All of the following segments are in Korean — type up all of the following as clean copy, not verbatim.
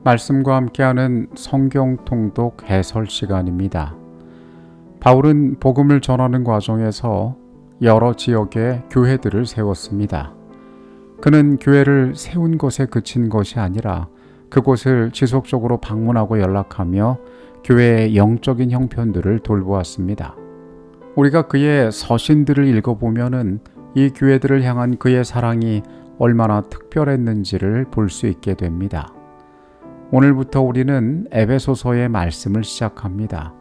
말씀과 함께하는 성경 통독 해설 시간입니다. 바울은 복음을 전하는 과정에서 여러 지역의 교회들을 세웠습니다. 그는 교회를 세운 것에 그친 것이 아니라 그곳을 지속적으로 방문하고 연락하며 교회의 영적인 형편들을 돌보았습니다. 우리가 그의 서신들을 읽어보면은 이 교회들을 향한 그의 사랑이 얼마나 특별했는지를 볼 수 있게 됩니다. 오늘부터 우리는 에베소서의 말씀을 시작합니다.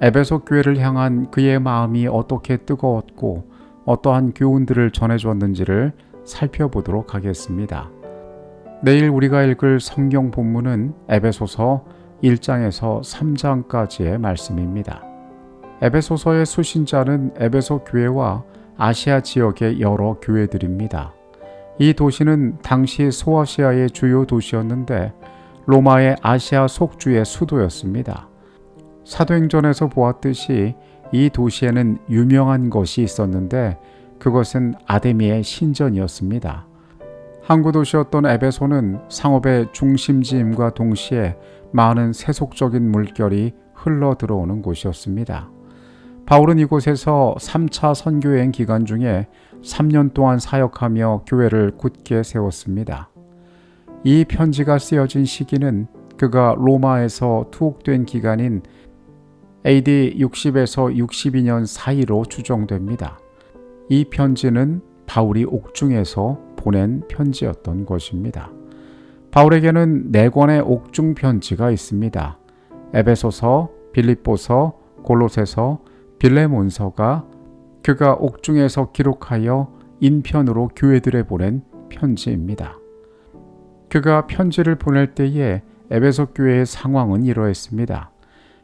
에베소 교회를 향한 그의 마음이 어떻게 뜨거웠고 어떠한 교훈들을 전해주었는지를 살펴보도록 하겠습니다. 내일 우리가 읽을 성경 본문은 에베소서 1장에서 3장까지의 말씀입니다. 에베소서의 수신자는 에베소 교회와 아시아 지역의 여러 교회들입니다. 이 도시는 당시 소아시아의 주요 도시였는데 로마의 아시아 속주의 수도였습니다. 사도행전에서 보았듯이 이 도시에는 유명한 것이 있었는데 그것은 아데미의 신전이었습니다. 항구 도시였던 에베소는 상업의 중심지임과 동시에 많은 세속적인 물결이 흘러 들어오는 곳이었습니다. 바울은 이곳에서 3차 선교여행 기간 중에 3년 동안 사역하며 교회를 굳게 세웠습니다. 이 편지가 쓰여진 시기는 그가 로마에서 투옥된 기간인 AD 60에서 62년 사이로 추정됩니다. 이 편지는 바울이 옥중에서 보낸 편지였던 것입니다. 바울에게는 4권의 옥중 편지가 있습니다. 에베소서, 빌립보서, 골로새서, 빌레몬서가 그가 옥중에서 기록하여 인편으로 교회들에 보낸 편지입니다. 그가 편지를 보낼 때에 에베소 교회의 상황은 이러했습니다.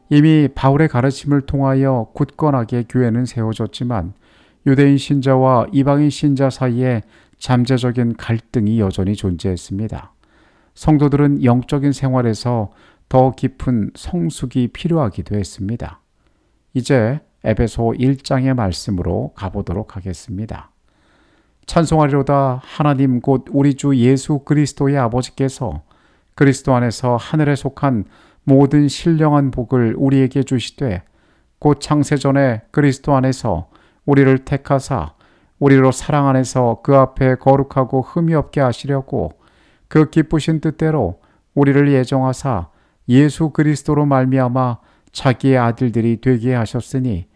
이미 바울의 가르침을 통하여 굳건하게 교회는 세워졌지만 유대인 신자와 이방인 신자 사이에 잠재적인 갈등이 여전히 존재했습니다. 성도들은 영적인 생활에서 더 깊은 성숙이 필요하기도 했습니다. 이제 에베소 1장의 말씀으로 가보도록 하겠습니다. 찬송하리로다 하나님 곧 우리 주 예수 그리스도의 아버지께서 그리스도 안에서 하늘에 속한 모든 신령한 복을 우리에게 주시되 곧 창세전에 그리스도 안에서 우리를 택하사 우리로 사랑 안에서 그 앞에 거룩하고 흠이 없게 하시려고 그 기쁘신 뜻대로 우리를 예정하사 예수 그리스도로 말미암아 자기의 아들들이 되게 하셨으니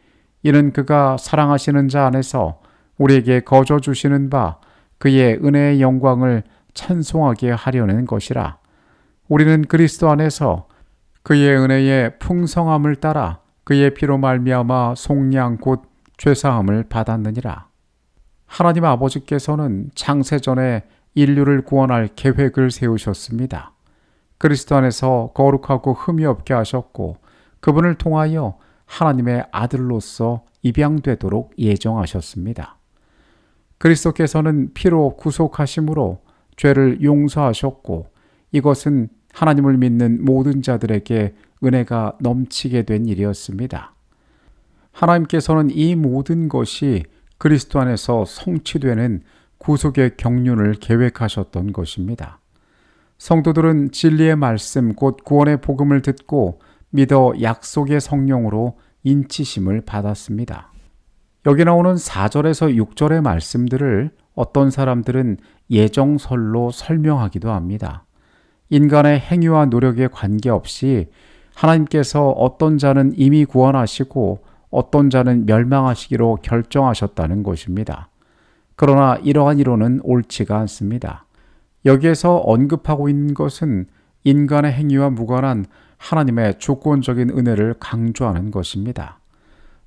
이는 그가 사랑하시는 자 안에서 우리에게 거저 주시는 바 그의 은혜의 영광을 찬송하게 하려는 것이라. 우리는 그리스도 안에서 그의 은혜의 풍성함을 따라 그의 피로 말미암아 속량 곧 죄사함을 받았느니라. 하나님 아버지께서는 창세전에 인류를 구원할 계획을 세우셨습니다. 그리스도 안에서 거룩하고 흠이 없게 하셨고 그분을 통하여 하나님의 아들로서 입양되도록 예정하셨습니다. 그리스도께서는 피로 구속하심으로 죄를 용서하셨고 이것은 하나님을 믿는 모든 자들에게 은혜가 넘치게 된 일이었습니다. 하나님께서는 이 모든 것이 그리스도 안에서 성취되는 구속의 경륜을 계획하셨던 것입니다. 성도들은 진리의 말씀 곧 구원의 복음을 듣고 믿어 약속의 성령으로 인치심을 받았습니다. 여기 나오는 4절에서 6절의 말씀들을 어떤 사람들은 예정설로 설명하기도 합니다. 인간의 행위와 노력에 관계없이 하나님께서 어떤 자는 이미 구원하시고 어떤 자는 멸망하시기로 결정하셨다는 것입니다. 그러나 이러한 이론은 옳지가 않습니다. 여기에서 언급하고 있는 것은 인간의 행위와 무관한 하나님의 주권적인 은혜를 강조하는 것입니다.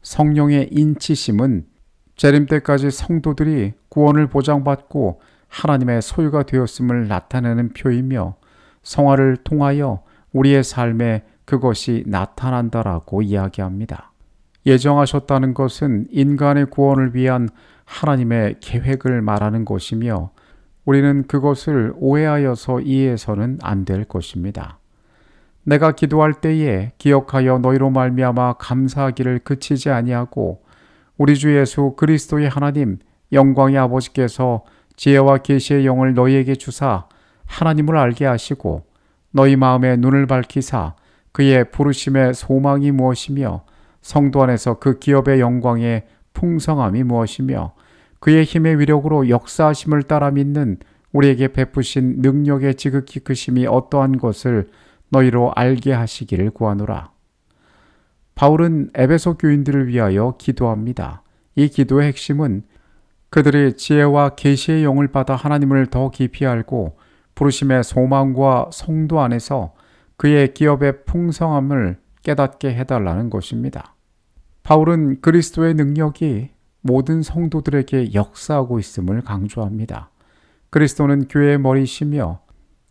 성령의 인치심은 재림 때까지 성도들이 구원을 보장받고 하나님의 소유가 되었음을 나타내는 표이며 성화를 통하여 우리의 삶에 그것이 나타난다라고 이야기합니다. 예정하셨다는 것은 인간의 구원을 위한 하나님의 계획을 말하는 것이며 우리는 그것을 오해하여서 이해해서는 안 될 것입니다. 내가 기도할 때에 기억하여 너희로 말미암아 감사하기를 그치지 아니하고 우리 주 예수 그리스도의 하나님 영광의 아버지께서 지혜와 계시의 영을 너희에게 주사 하나님을 알게 하시고 너희 마음의 눈을 밝히사 그의 부르심의 소망이 무엇이며 성도 안에서 그 기업의 영광의 풍성함이 무엇이며 그의 힘의 위력으로 역사하심을 따라 믿는 우리에게 베푸신 능력의 지극히 크심이 어떠한 것을 너희로 알게 하시기를 구하노라. 바울은 에베소 교인들을 위하여 기도합니다. 이 기도의 핵심은 그들이 지혜와 계시의 영을 받아 하나님을 더 깊이 알고 부르심의 소망과 성도 안에서 그의 기업의 풍성함을 깨닫게 해달라는 것입니다. 바울은 그리스도의 능력이 모든 성도들에게 역사하고 있음을 강조합니다. 그리스도는 교회의 머리이시며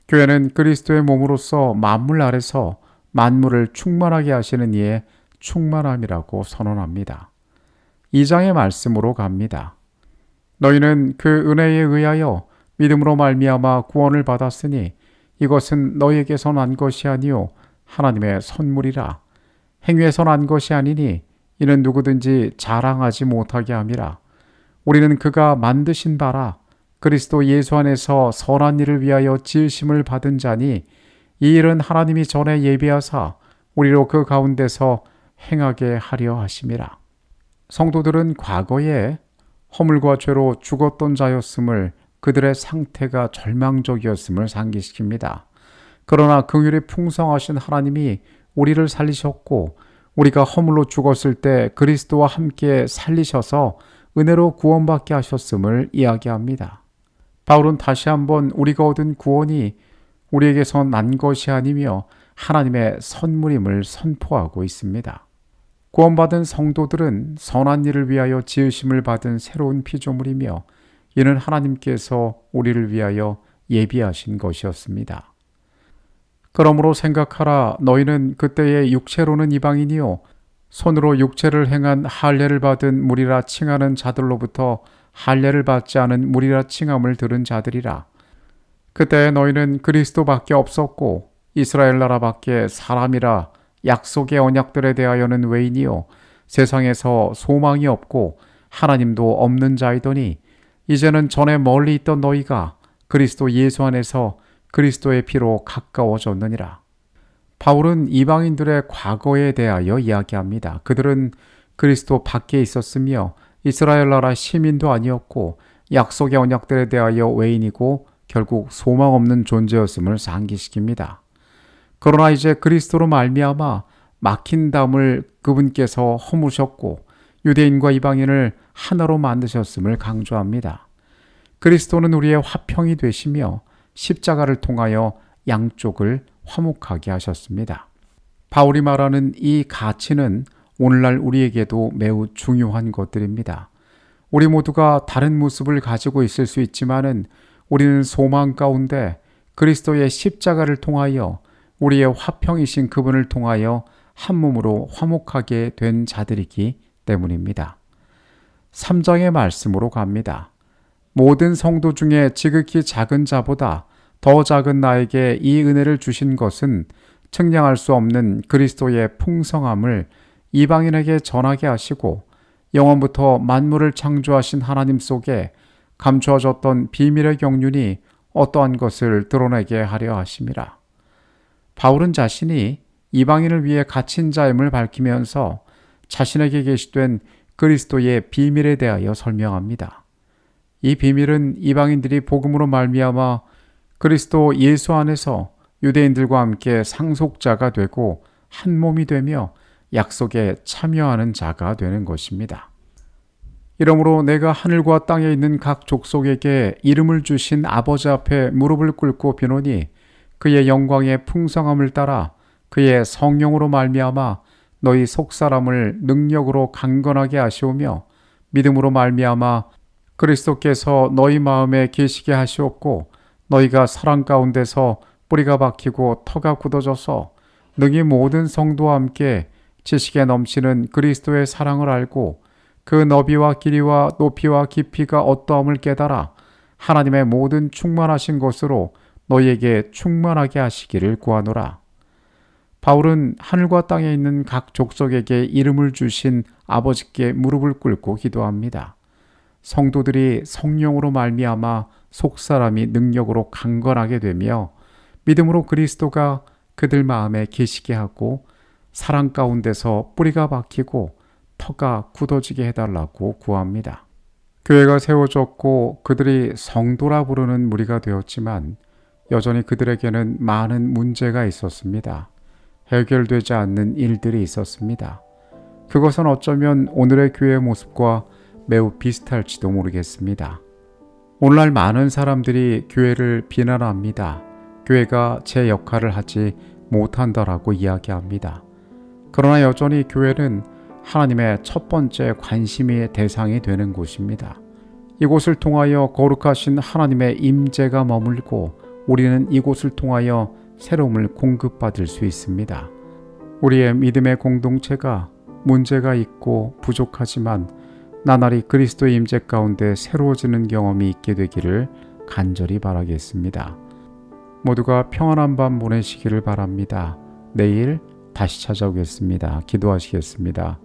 교회는 그리스도의 몸으로서 만물 아래서 만물을 충만하게 하시는 이의 충만함이라고 선언합니다. 2장의 말씀으로 갑니다. 너희는 그 은혜에 의하여 믿음으로 말미암아 구원을 받았으니 이것은 너희에게서 난 것이 아니요 하나님의 선물이라. 행위에서 난 것이 아니니 이는 누구든지 자랑하지 못하게 함이라. 우리는 그가 만드신 바라 그리스도 예수 안에서 선한 일을 위하여 지으심을 받은 자니 이 일은 하나님이 전에 예비하사 우리로 그 가운데서 행하게 하려 하심이라. 성도들은 과거에 허물과 죄로 죽었던 자였음을 그들의 상태가 절망적이었음을 상기시킵니다. 그러나 긍휼이 풍성하신 하나님이 우리를 살리셨고 우리가 허물로 죽었을 때 그리스도와 함께 살리셔서 은혜로 구원받게 하셨음을 이야기합니다. 바울은 다시 한번 우리가 얻은 구원이 우리에게서 난 것이 아니며 하나님의 선물임을 선포하고 있습니다. 구원받은 성도들은 선한 일을 위하여 지으심을 받은 새로운 피조물이며 이는 하나님께서 우리를 위하여 예비하신 것이었습니다. 그러므로 생각하라. 너희는 그때의 육체로는 이방인이요 손으로 육체를 행한 할례를 받은 무리라 칭하는 자들로부터 할례를 받지 않은 무리라 칭함을 들은 자들이라. 그때 너희는 그리스도밖에 없었고 이스라엘 나라밖에 사람이라 약속의 언약들에 대하여는 외인이요 세상에서 소망이 없고 하나님도 없는 자이더니 이제는 전에 멀리 있던 너희가 그리스도 예수 안에서 그리스도의 피로 가까워졌느니라. 바울은 이방인들의 과거에 대하여 이야기합니다. 그들은 그리스도 밖에 있었으며 이스라엘 나라 시민도 아니었고 약속의 언약들에 대하여 외인이고 결국 소망 없는 존재였음을 상기시킵니다. 그러나 이제 그리스도로 말미암아 막힌 담을 그분께서 허무셨고 유대인과 이방인을 하나로 만드셨음을 강조합니다. 그리스도는 우리의 화평이 되시며 십자가를 통하여 양쪽을 화목하게 하셨습니다. 바울이 말하는 이 가치는 오늘날 우리에게도 매우 중요한 것들입니다. 우리 모두가 다른 모습을 가지고 있을 수 있지만은 우리는 소망 가운데 그리스도의 십자가를 통하여 우리의 화평이신 그분을 통하여 한 몸으로 화목하게 된 자들이기 때문입니다. 3장의 말씀으로 갑니다. 모든 성도 중에 지극히 작은 자보다 더 작은 나에게 이 은혜를 주신 것은 측량할 수 없는 그리스도의 풍성함을 이방인에게 전하게 하시고 영원부터 만물을 창조하신 하나님 속에 감추어졌던 비밀의 경륜이 어떠한 것을 드러내게 하려 하심이라. 바울은 자신이 이방인을 위해 갇힌 자임을 밝히면서 자신에게 계시된 그리스도의 비밀에 대하여 설명합니다. 이 비밀은 이방인들이 복음으로 말미암아 그리스도 예수 안에서 유대인들과 함께 상속자가 되고 한 몸이 되며 약속에 참여하는 자가 되는 것입니다. 이러므로 내가 하늘과 땅에 있는 각 족속에게 이름을 주신 아버지 앞에 무릎을 꿇고 비노니 그의 영광의 풍성함을 따라 그의 성령으로 말미암아 너희 속사람을 능력으로 강건하게 하시오며 믿음으로 말미암아 그리스도께서 너희 마음에 계시게 하시옵고 너희가 사랑 가운데서 뿌리가 박히고 터가 굳어져서 능히 모든 성도와 함께 지식에 넘치는 그리스도의 사랑을 알고 그 너비와 길이와 높이와 깊이가 어떠함을 깨달아 하나님의 모든 충만하신 것으로 너희에게 충만하게 하시기를 구하노라. 바울은 하늘과 땅에 있는 각 족속에게 이름을 주신 아버지께 무릎을 꿇고 기도합니다. 성도들이 성령으로 말미암아 속사람이 능력으로 강건하게 되며 믿음으로 그리스도가 그들 마음에 계시게 하고 사랑 가운데서 뿌리가 박히고 터가 굳어지게 해달라고 구합니다. 교회가 세워졌고 그들이 성도라 부르는 무리가 되었지만 여전히 그들에게는 많은 문제가 있었습니다. 해결되지 않는 일들이 있었습니다. 그것은 어쩌면 오늘의 교회의 모습과 매우 비슷할지도 모르겠습니다. 오늘날 많은 사람들이 교회를 비난합니다. 교회가 제 역할을 하지 못한다라고 이야기합니다. 그러나 여전히 교회는 하나님의 첫 번째 관심의 대상이 되는 곳입니다. 이곳을 통하여 거룩하신 하나님의 임재가 머물고 우리는 이곳을 통하여 새로움을 공급받을 수 있습니다. 우리의 믿음의 공동체가 문제가 있고 부족하지만 나날이 그리스도의 임재 가운데 새로워지는 경험이 있게 되기를 간절히 바라겠습니다. 모두가 평안한 밤 보내시기를 바랍니다. 내일 다시 찾아오겠습니다. 기도하시겠습니다.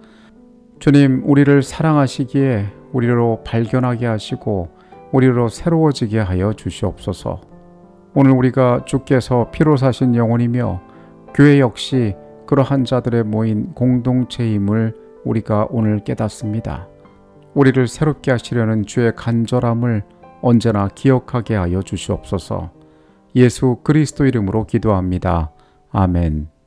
주님, 우리를 사랑하시기에 우리로 발견하게 하시고 우리로 새로워지게 하여 주시옵소서. 오늘 우리가 주께서 피로 사신 영혼이며 교회 역시 그러한 자들의 모인 공동체임을 우리가 오늘 깨닫습니다. 우리를 새롭게 하시려는 주의 간절함을 언제나 기억하게 하여 주시옵소서. 예수 그리스도 이름으로 기도합니다. 아멘.